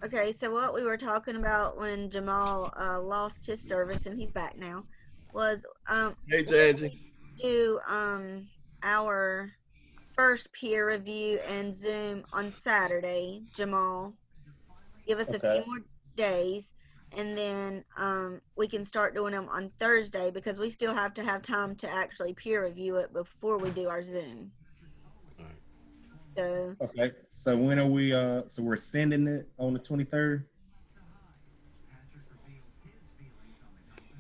Okay, so what we were talking about when Jamal lost his service and he's back now was Hey, what if Angie. we do our first peer review and Zoom on Saturday, Jamal. Give us a few Okay. more days and then we can start doing them on Thursday because we still have to have time to actually peer review it before we do our Zoom. So Okay. So when are we? So we're sending it on the 23rd.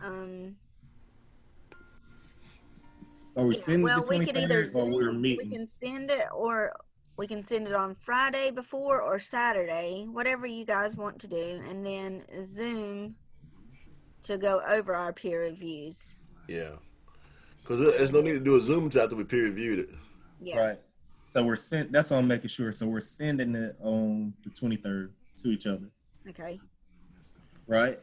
um Are we yeah, sending the well, we can either 23rd, or we're Zoom, we meeting? can send it, or we can send it on Friday before or Saturday, whatever you guys want to do, and then Zoom to go over our peer reviews. Yeah, because there's no need to do a Zoom until after we peer reviewed it. Yeah. Right. So we're sent. That's what I'm making sure. So we're sending it on the 23rd to each other. Okay. Right.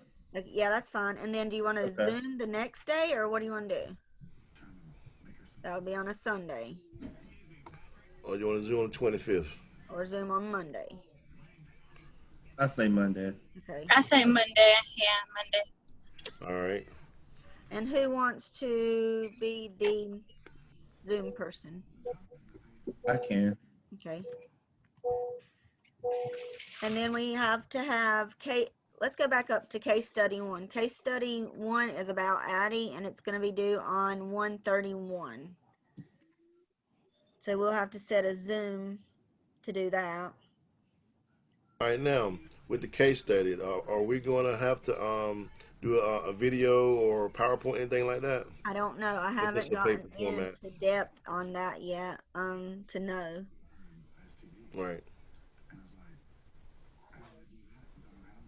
Yeah, that's fine. And then do you want to Okay. Zoom the next day, or what do you want to do? That would be on a Sunday, Or you want to Zoom on the 25th? or Zoom on Monday. I say Monday. Okay. I say Monday. Yeah, Monday. All right. And who wants to be the Zoom person? I can. Okay. And then we have to have let's go back up to case study 1. Case study 1 is about Addie, and it's going to be due on 1/31. So we'll have to set a Zoom to do that. All right. Now with the case study, are we going to have to do a video or PowerPoint, anything like that? I don't know. I Or just haven't a paper gotten format? into depth on that yet, to know. Right.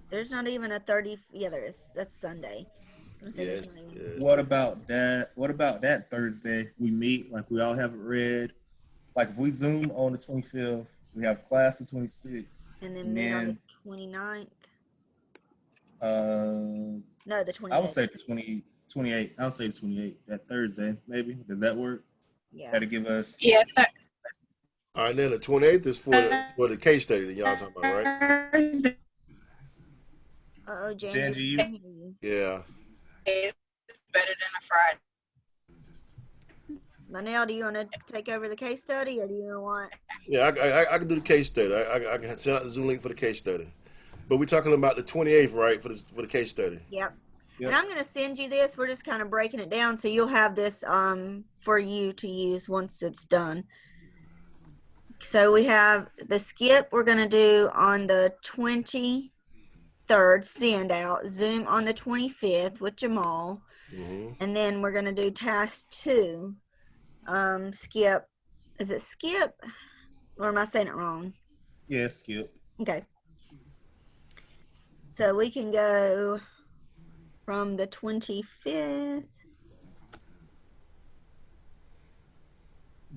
There's not even a 30. Yeah, there is. That's Sunday. I'm gonna say Yes. there's not even. Yes. What about that? What about that Thursday? We meet like we all have it read. Like if we Zoom on the 25th, we have class the 26th, And then and meet on the then 29th. uh, No, the I would 28th. say the 28th. I would say the 28th. That Thursday, maybe. Does that work? Yeah. That'll give us. Yeah, All right. Then the 28th is for the case study that y'all talking about, right? Thursday Uh-oh, Janji, we Janji, can't hear you. Yeah. is better than a Friday. Linnell, do you want to take over the case study, or do you want? Yeah. I can do the case study. I can send out the Zoom link for the case study. But we're talking about the 28th, right? For the case study. Yep. Yep. And I'm going to send you this. We're just kind of breaking it down, so you'll have this for you to use once it's done. So we have the skip we're going to do on the 23rd, send out, Zoom on the 25th with Jamal. And then we're going to do task 2. Skip. Is it skip? Or am I saying it wrong? Yeah, Skip. Okay. So we can go from the 25th.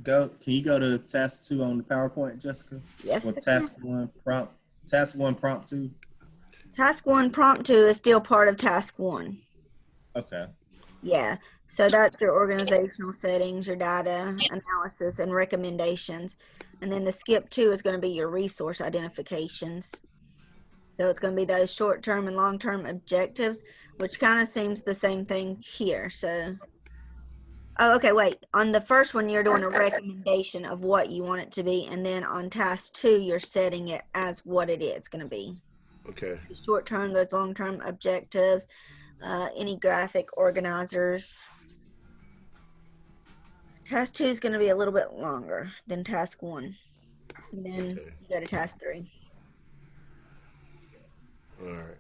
Go. Can you go to task 2 on the PowerPoint, Jessica? Yes. Or I can. task 1 prompt. Task 1 prompt 2. Task 1, prompt 2 is still part of task 1. Okay. Yeah. So that's your organizational settings, your data analysis, and recommendations. And then the skip 2 is going to be your resource identifications. So it's going to be those short-term and long-term objectives, which kind of seems the same thing here. So, oh, okay, wait. On the first one, you're doing a recommendation of what you want it to be. And then on task 2, you're setting it as what it is going to be. Okay. Short-term, those long-term objectives, any graphic organizers. Task 2 is going to be a little bit longer than task 1. And then Okay. you go to task 3. All right.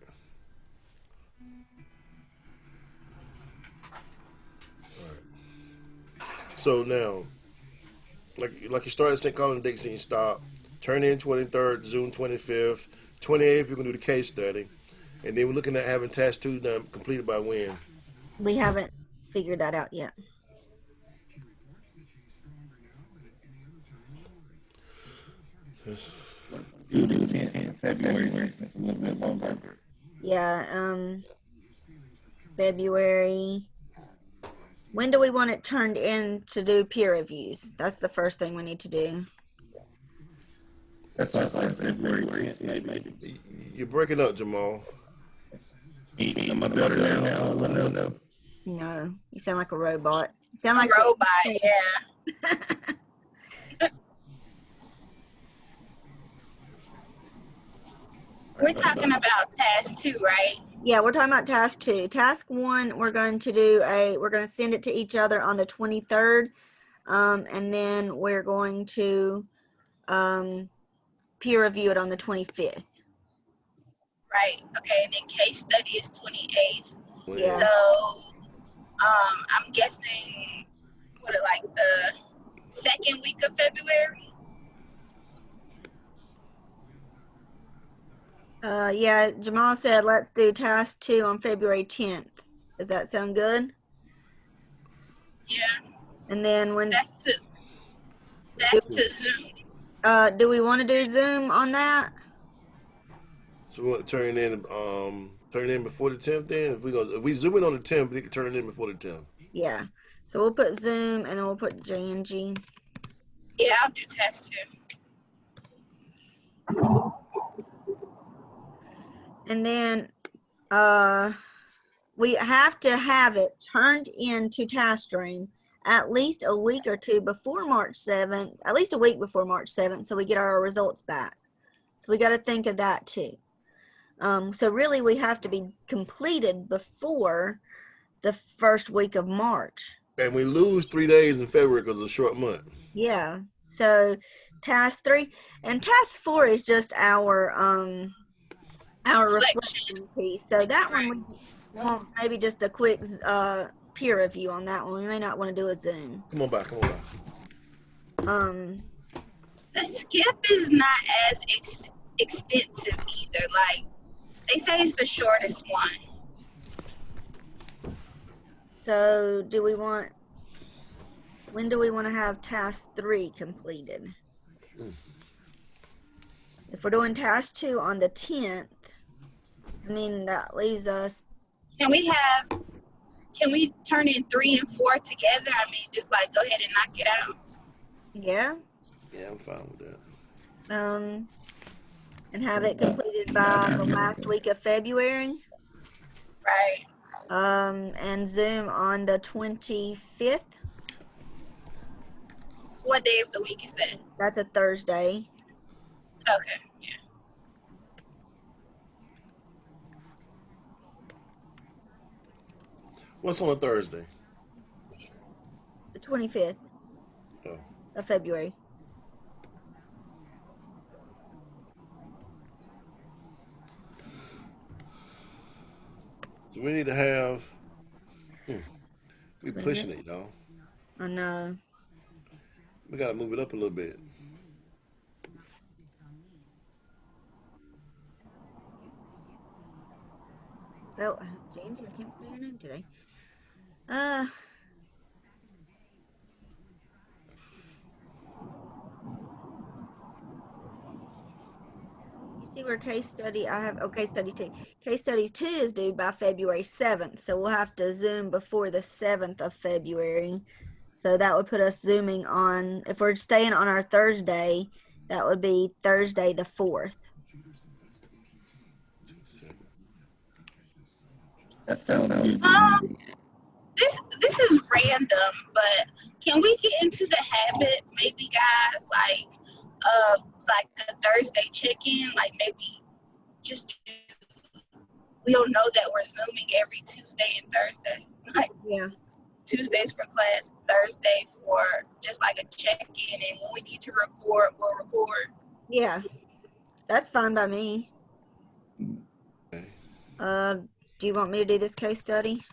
All right. So now, like you started St. Colin Dixie, you stop. Turn in 23rd, Zoom 25th, 28th. We're gonna do the case study, and then we're looking at having task 2 done completed by when? We haven't figured that out yet. Yes. In February, it's a little bit longer. Yeah, February. When do we want it turned in to do peer reviews? That's the first thing we need to do. That's why I said February 10th, maybe. You're breaking up, Jamal. Am I better now? No. No, you sound like a robot. You sound like Robot, yeah. We're talking about task 2, right? Yeah, we're talking about task 2. Task 1, we're going to send it to each other on the 23rd. And then we're going to peer review it on the 25th. Right. Okay, and then case study is 28th. Yeah. So, I'm guessing, like the second week of February? Yeah, Jamal said let's do task 2 on February 10th. Does that sound good? Yeah. And then when That's to Zoom. do we want to do Zoom on that? So we want to turn it in before the 10th. Then if we zoom in on the 10th, we can turn it in before the 10th. Yeah. So we'll put Zoom and then we'll put JNG. Yeah, I'll do task 2. And then we have to have it turned into TaskStream at least a week or two before March 7th, at least a week before March 7th, so we get our results back. So we got to think of that too. So really we have to be completed before the first week of March. And we lose 3 days in February because it's a short month. Yeah. So task 3 and task 4 is just our reflection piece. So that one we want maybe just a quick peer review on that one. We may not want to do a Zoom. Come on back. The skip is not as extensive either. Like, they say it's the shortest one. So when do we want to have task 3 completed? If we're doing task 2 on the 10th, I mean, that leaves us. Can we turn in 3 and 4 together? I mean, just like go ahead and knock it out. Yeah. Yeah, I'm fine with that. And have it completed by the last week of February. Right. And Zoom on the 25th. What day of the week is that? That's a Thursday. Okay. Yeah. What's on a Thursday? The 25th Oh. of February. We need to have. We pushing it, y'all. I know. We gotta move it up a little bit. Well, James, I can't spell your name today. You see where case study I have? Oh, case study 2. Case study 2 is due by February 7th, so we'll have to Zoom before the 7th of February. So that would put us zooming on. If we're staying on our Thursday, that would be Thursday the 4th. That sounds good. This is random, but can we get into the habit, maybe, guys, like of like a Thursday check-in, like maybe just we'll know that we're zooming every Tuesday and Thursday. Like, Yeah. Tuesdays for class, Thursday for just like a check-in, and when we need to record, we'll record. Yeah. That's fine by me. Okay. Do you want me to do this case study?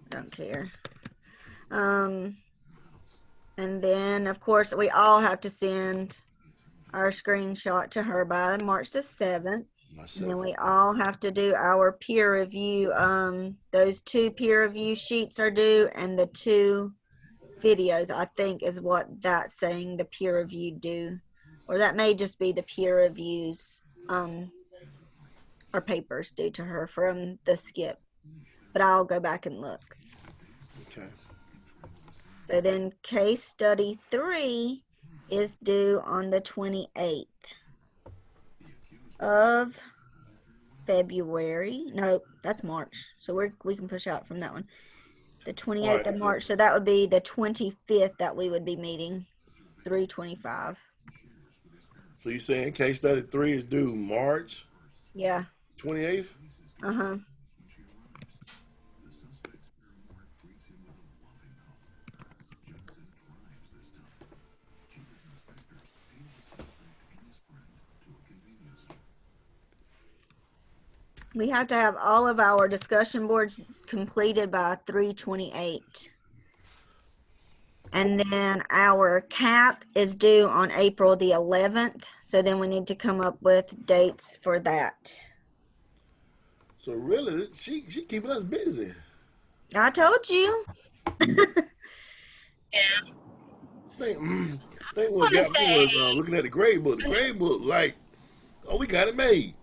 I don't care. And then, of course, we all have to send our screenshot to her by March the 7th. And then we all have to do our peer review. Those 2 peer review sheets are due, and the 2 videos, I think, is what that's saying, the peer review due. Or that may just be the peer reviews or papers due to her from the skip. But I'll go back and look. Okay. So then case study 3 is due on the 28th of February. No, that's March. So we can push out from that one. The 28th of March. So that would be the 25th that we would be meeting. 325. So you saying case study 3 is due March Yeah. 28th? Uh-huh. We have to have all of our discussion boards completed by 328. And then our cap is due on April the 11th. So then we need to come up with dates for that. So really, she keeping us busy. I told you. Yeah. Think what got me was looking at the grade book. The grade book, like, oh, we got it made.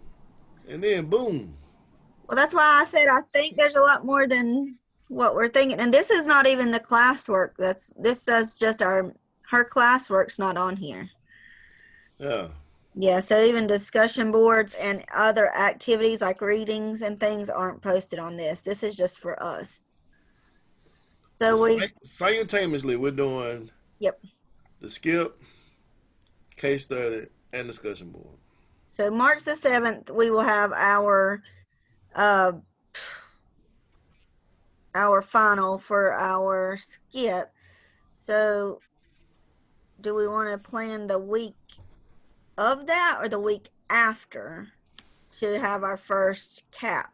And then boom. Well, that's why I said I think there's a lot more than what we're thinking. And this is not even the classwork. This does just her classwork's not on here. Yeah. Yeah, so even discussion boards and other activities like readings and things aren't posted on this. This is just for us. So simultaneously we're doing Yep. the skip, case study, and discussion board. So March the 7th, we will have our final for our skip. So do we want to plan the week of that or the week after to have our first cap?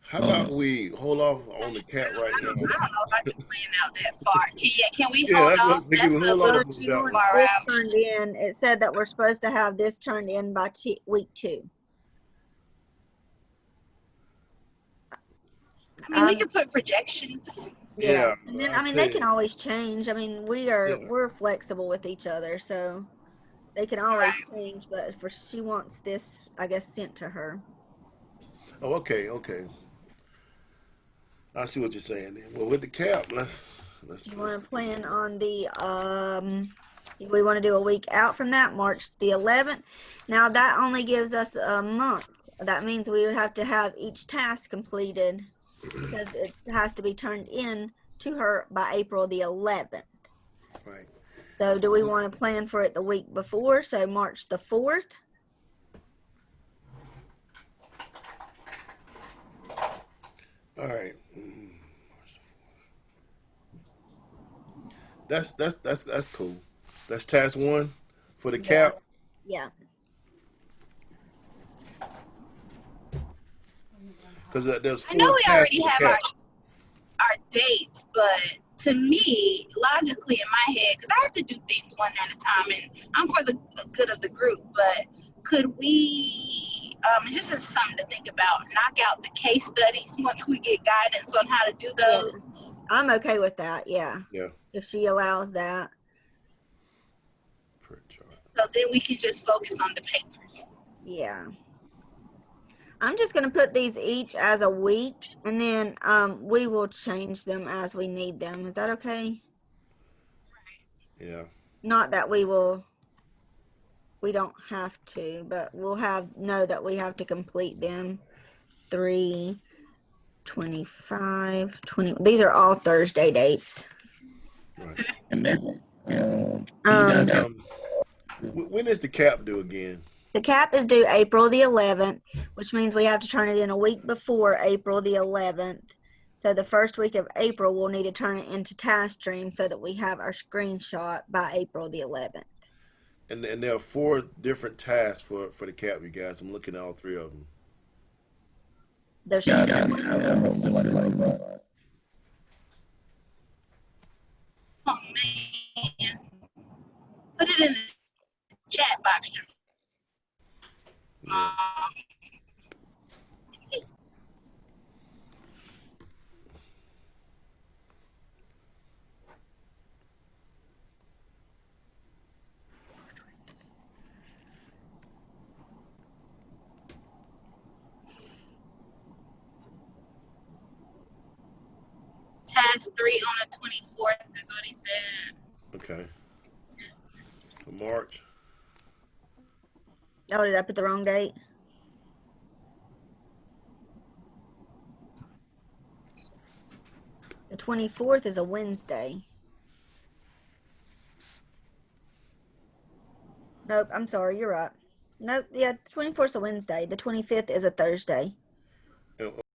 How about we hold off on the cap right now? I don't know if I can plan out that far. Can we Yeah, hold that's what off? we can That's a hold little off on too that one. far This out. turned in, it said that we're supposed to have this turned in by week 2. I mean, we could put projections. Yeah. And then, I'll I mean, tell they can you. always change. I mean, we're flexible with each other, so they can always change. But she wants this, I guess, sent to her. Oh, okay. I see what you're saying then. Well, with the cap, let's You want to plan on the we want to do a week out from that, March the 11th. Now that only gives us a month. That means we would have to have each task completed because it has to be turned in to her by April the 11th. Right. So do we want to plan for it the week before, so March the 4th? All right. That's cool. That's task 1 for the cap. Yeah. Because there's 4 I know we tasks already for the have cap. our dates, but to me, logically in my head, because I have to do things one at a time, and I'm for the good of the group, but could we, just as something to think about, knock out the case studies once we get guidance on how to do those? Yeah. I'm okay with that, yeah. Yeah. If she allows that. So then we can just focus on the papers. Yeah. I'm just going to put these each as a week, and then we will change them as we need them. Is that okay? Yeah. Not that we don't have to, but we'll know that we have to complete them. 3, 25, 20. These are all Thursday dates. Right. And then, When is the cap due again? The cap is due April the 11th, which means we have to turn it in a week before April the 11th. So the first week of April, we'll need to turn it into TaskStream so that we have our screenshot by April the 11th. And there are 4 different tasks for the cap, you guys. I'm looking at all 3 of them. There's Oh, man. Put it in the chat box. class 3 on the 24th is what he said. Okay. For March. Oh, did I put the wrong date? The 24th is a Wednesday. Nope, I'm sorry, you're right. Nope, yeah, the 24th is a Wednesday. The 25th is a Thursday.